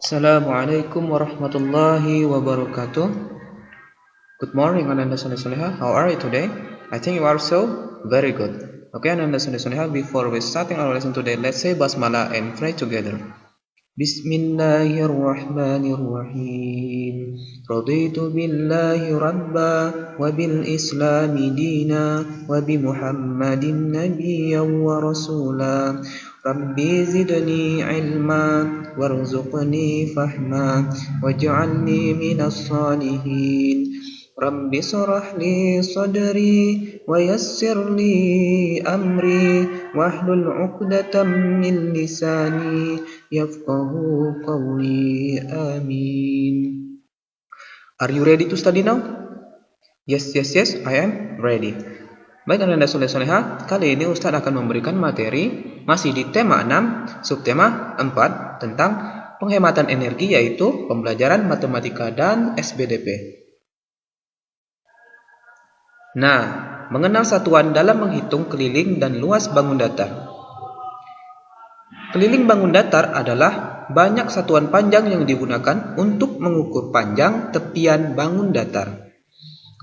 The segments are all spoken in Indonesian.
Assalamualaikum warahmatullahi wabarakatuh. Good morning, Ananda Soleha. How are you today? I think you are so very good. Okay, Ananda Soleha, before we starting our lesson today, let's say Basmala and pray together. Bismillahirrahmanirrahim. Raditu billahi rabba wa bil islami dina wa bi Muhammadin nabiyyan wa rasula. Rabbi zidni ilma warzuqni fahma waj'alni minas salihin. Rabbi shrah li sadri wa yassir li amri wahlul 'uqdatam min lisani yafqahu qawli. Amin. Are you ready to study now? Yes, I am ready. Baik, Anda soleh-soleha, kali ini Ustaz akan memberikan materi masih di tema 6, subtema 4 tentang penghematan energi, yaitu pembelajaran matematika dan SBDP. Nah, mengenal satuan dalam menghitung keliling dan luas bangun datar. Keliling bangun datar adalah banyak satuan panjang yang digunakan untuk mengukur panjang tepian bangun datar.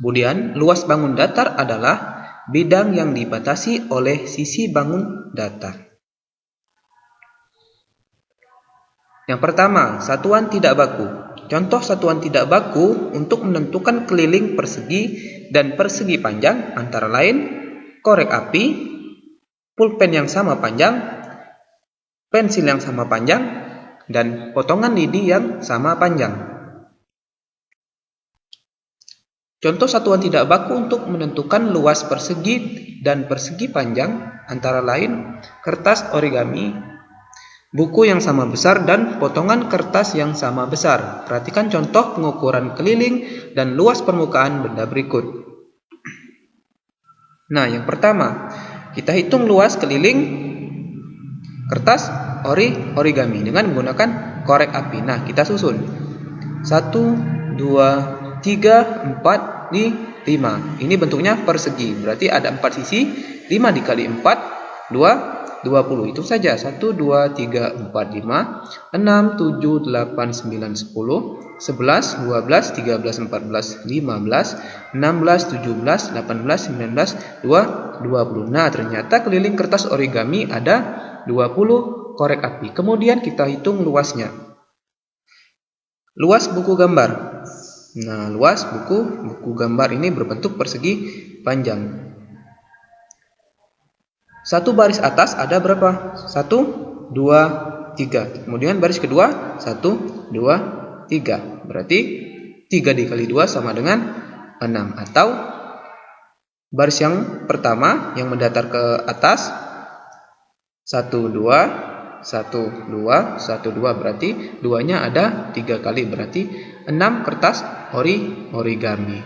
Kemudian, luas bangun datar adalah bidang yang dibatasi oleh sisi bangun datar. Yang pertama, satuan tidak baku. Contoh satuan tidak baku untuk menentukan keliling persegi dan persegi panjang antara lain korek api, pulpen yang sama panjang, pensil yang sama panjang, dan potongan lidi yang sama panjang. Contoh satuan tidak baku untuk menentukan luas persegi dan persegi panjang antara lain kertas origami, buku yang sama besar, dan potongan kertas yang sama besar. Perhatikan contoh pengukuran keliling dan luas permukaan benda berikut. Nah, yang pertama, kita hitung luas keliling kertas origami dengan menggunakan korek api. Nah, kita susun 1, 2, 3, 4, 5. Ini bentuknya persegi, berarti ada 4 sisi. 5 dikali 4, 20. Itu saja. 1, 2, 3, 4, 5, 6, 7, 8, 9, 10, 11, 12, 13, 14, 15, 16, 17, 18, 19, 20. Nah, ternyata keliling kertas origami ada 20 korek api. Kemudian kita hitung luasnya. Luas buku gambar. Nah, luas buku gambar ini berbentuk persegi panjang. Satu baris atas ada berapa? 1, 2, 3. Kemudian baris kedua 1, 2, 3. Berarti 3 dikali 2 sama dengan 6. Atau baris yang pertama yang mendatar ke atas 1, 2, 1, 2, 1, 2. Berarti 2-nya ada 3 kali. Berarti 6 kertas origami.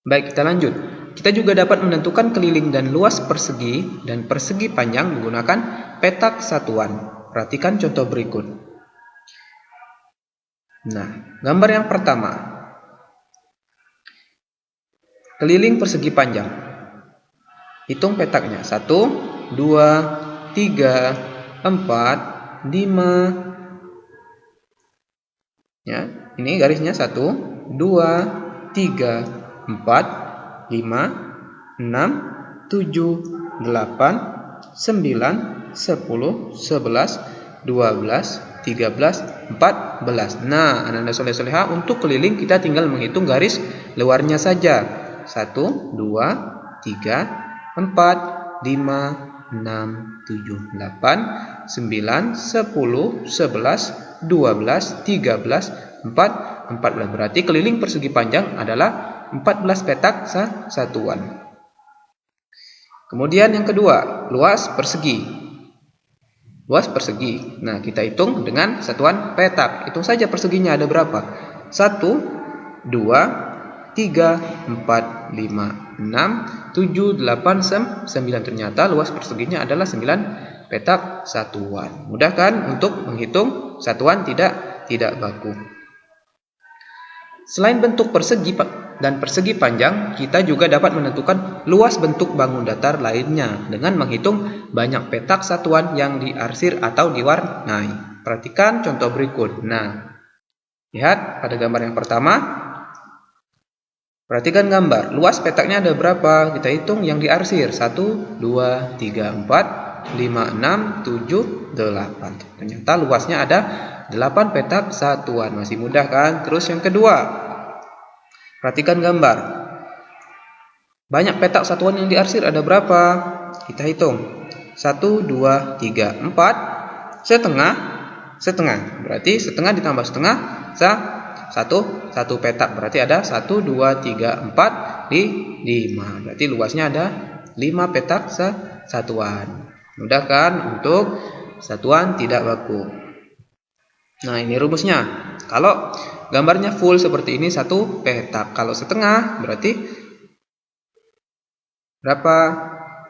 Baik, kita lanjut. Kita juga dapat menentukan keliling dan luas persegi dan persegi panjang menggunakan petak satuan. Perhatikan contoh berikut. Nah, gambar yang pertama. Keliling persegi panjang. Hitung petaknya. 1, 2, 3, 4, 5. Ya, ini garisnya 1, 2, 3, 4, 5, 6, 7, 8, 9, 10, 11, 12, 13, 14. Nah, Ananda soleh-soleha, untuk keliling kita tinggal menghitung garis luarnya saja. 1, 2, 3, 4, 5, 6, 7, 8, 9, 10, 11, 12, 13, 14. Berarti keliling persegi panjang adalah 14 petak satuan. Kemudian yang kedua, luas persegi. Luas persegi. Nah, kita hitung dengan satuan petak. Hitung saja perseginya ada berapa? 1, 2, 3, 4, 5, 6, 7, 8, 9. Ternyata luas perseginya adalah 9 petak satuan. Mudah kan untuk menghitung satuan tidak baku. Selain bentuk persegi, dan persegi panjang, kita juga dapat menentukan luas bentuk bangun datar lainnya dengan menghitung banyak petak satuan yang diarsir atau diwarnai. Perhatikan contoh berikut. Nah, lihat pada gambar yang pertama. Perhatikan gambar. Luas petaknya ada berapa? Kita hitung yang diarsir. 1, 2, 3, 4, 5, 6, 7, 8. Ternyata luasnya ada 8 petak satuan. Masih mudah kan? Terus yang kedua. Perhatikan gambar. Banyak petak satuan yang diarsir ada berapa? Kita hitung. 1, 2, 3, 4. Setengah. Berarti setengah ditambah setengah. Satu petak. Berarti ada 1, 2, 3, 4, 5. Berarti luasnya ada 5 petak satuan. Mudah kan untuk satuan tidak baku. Nah, ini rumusnya. Kalau gambarnya full seperti ini 1 petak. Kalau setengah berarti berapa?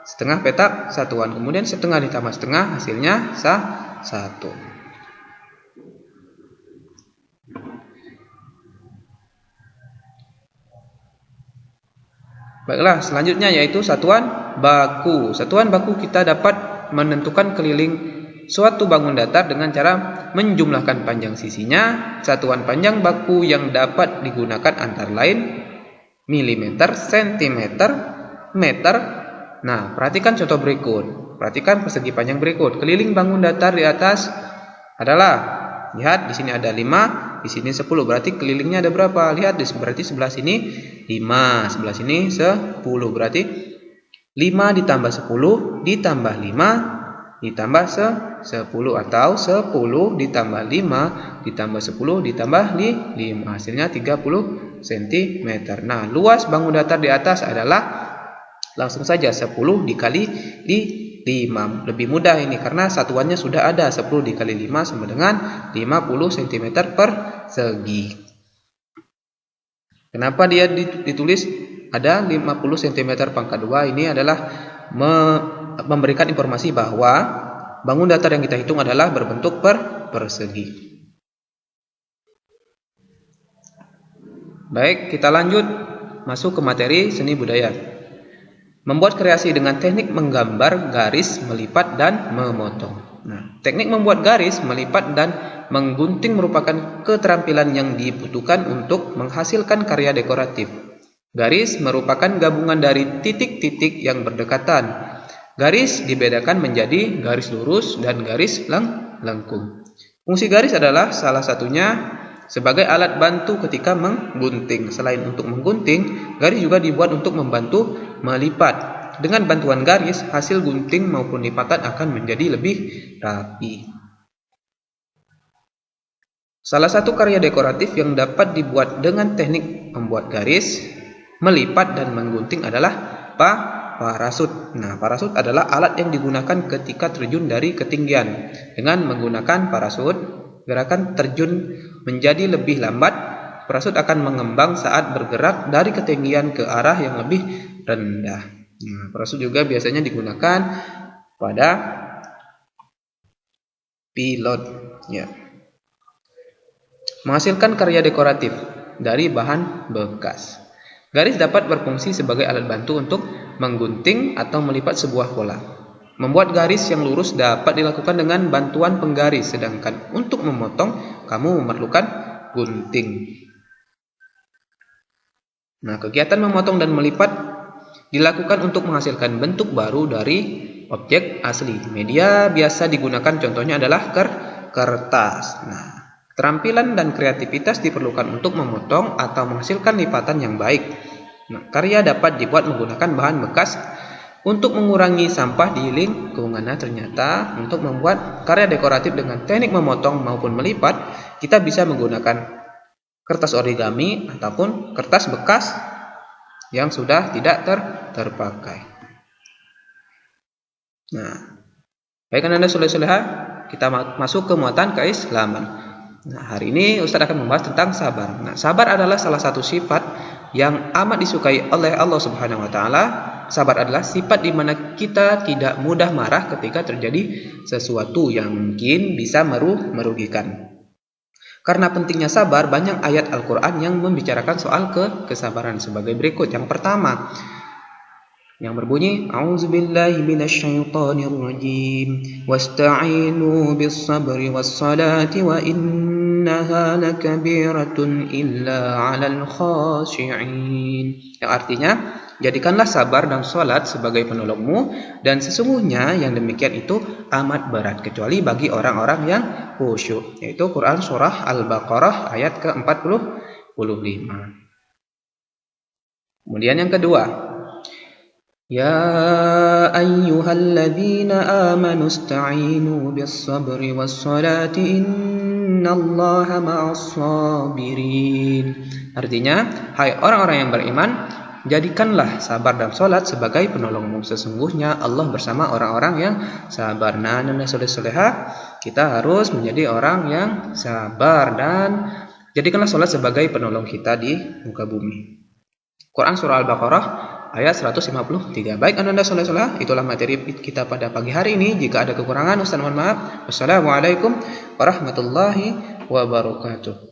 Setengah petak satuan. Kemudian setengah ditambah setengah hasilnya 1. Baiklah, selanjutnya yaitu satuan baku. Satuan baku kita dapat menentukan keliling suatu bangun datar dengan cara menjumlahkan panjang sisinya. Satuan panjang baku yang dapat digunakan antara lain milimeter, sentimeter, meter. Nah, perhatikan contoh berikut. Perhatikan persegi panjang berikut. Keliling bangun datar di atas adalah, lihat di sini ada 5, di sini 10. Berarti kelilingnya ada berapa? Lihat, berarti sebelah sini 5, sebelah sini 10. Berarti 5 ditambah 10 ditambah 5 ditambah 10 atau 10 ditambah 5 ditambah 10 ditambah 5. Hasilnya 30 cm. Nah, luas bangun datar di atas adalah langsung saja 10 dikali 5. Lebih mudah ini karena satuannya sudah ada. 10 dikali 5 sama dengan 50 cm persegi. Kenapa dia ditulis ada 50 cm pangkat 2? Ini adalah memberikan informasi bahwa bangun datar yang kita hitung adalah berbentuk persegi. Baik, kita lanjut masuk ke materi seni budaya. Membuat kreasi dengan teknik menggambar, garis, melipat, dan memotong. Nah, teknik membuat garis, melipat, dan menggunting merupakan keterampilan yang dibutuhkan untuk menghasilkan karya dekoratif. Garis merupakan gabungan dari titik-titik yang berdekatan. Garis dibedakan menjadi garis lurus dan garis lengkung. Fungsi garis adalah salah satunya sebagai alat bantu ketika menggunting. Selain untuk menggunting, garis juga dibuat untuk membantu melipat. Dengan bantuan garis, hasil gunting maupun lipatan akan menjadi lebih rapi. Salah satu karya dekoratif yang dapat dibuat dengan teknik membuat garis, melipat, dan menggunting adalah parasut. Nah, parasut adalah alat yang digunakan ketika terjun dari ketinggian. Dengan menggunakan parasut, gerakan terjun menjadi lebih lambat. Parasut akan mengembang saat bergerak dari ketinggian ke arah yang lebih rendah. Nah, parasut juga biasanya digunakan pada pilot. Ya. Menghasilkan karya dekoratif dari bahan bekas. Garis dapat berfungsi sebagai alat bantu untuk menggunting atau melipat sebuah pola. Membuat garis yang lurus dapat dilakukan dengan bantuan penggaris, sedangkan untuk memotong kamu memerlukan gunting. Nah, kegiatan memotong dan melipat dilakukan untuk menghasilkan bentuk baru dari objek asli. Media biasa digunakan contohnya adalah kertas. Nah, keterampilan dan kreativitas diperlukan untuk memotong atau menghasilkan lipatan yang baik. Nah, karya dapat dibuat menggunakan bahan bekas untuk mengurangi sampah di lingkungan. Ternyata untuk membuat karya dekoratif dengan teknik memotong maupun melipat, kita bisa menggunakan kertas origami ataupun kertas bekas yang sudah tidak terpakai. Nah, baik Anda soleha, kita masuk ke muatan keislaman. Nah, hari ini Ustaz akan membahas tentang sabar. Nah, sabar adalah salah satu sifat yang amat disukai oleh Allah Subhanahu wa taala. Sabar adalah sifat di mana kita tidak mudah marah ketika terjadi sesuatu yang mungkin bisa merugikan. Karena pentingnya sabar, banyak ayat Al-Quran yang membicarakan soal kesabaran sebagai berikut. Yang pertama, yang berbunyi, A'udzubillahi minasyaitonirrajim, wasta'inu bis-sabri was-salati wa innaha lakabiratun illa 'alal khashi'in. Yang artinya, jadikanlah sabar dan salat sebagai penolongmu, dan sesungguhnya yang demikian itu amat berat kecuali bagi orang-orang yang khusyuk. Yaitu Quran surah Al-Baqarah ayat ke-45. Kemudian yang kedua, Ya ayyuhalladzina amanu ista'inu bis-sabri was-salati innallaha ma'as sabirin. Artinya, hai orang-orang yang beriman, jadikanlah sabar dan salat sebagai penolongmu. Sesungguhnya Allah bersama orang-orang yang sabar. Nah, soleh-soleha, kita harus menjadi orang yang sabar dan jadikanlah salat sebagai penolong kita di muka bumi. Quran surah Al-Baqarah ayat 153. Baik Anda soleh-soleha, itulah materi kita pada pagi hari ini. Jika ada kekurangan, Ustaz mohon maaf. Wassalamualaikum warahmatullahi wabarakatuh.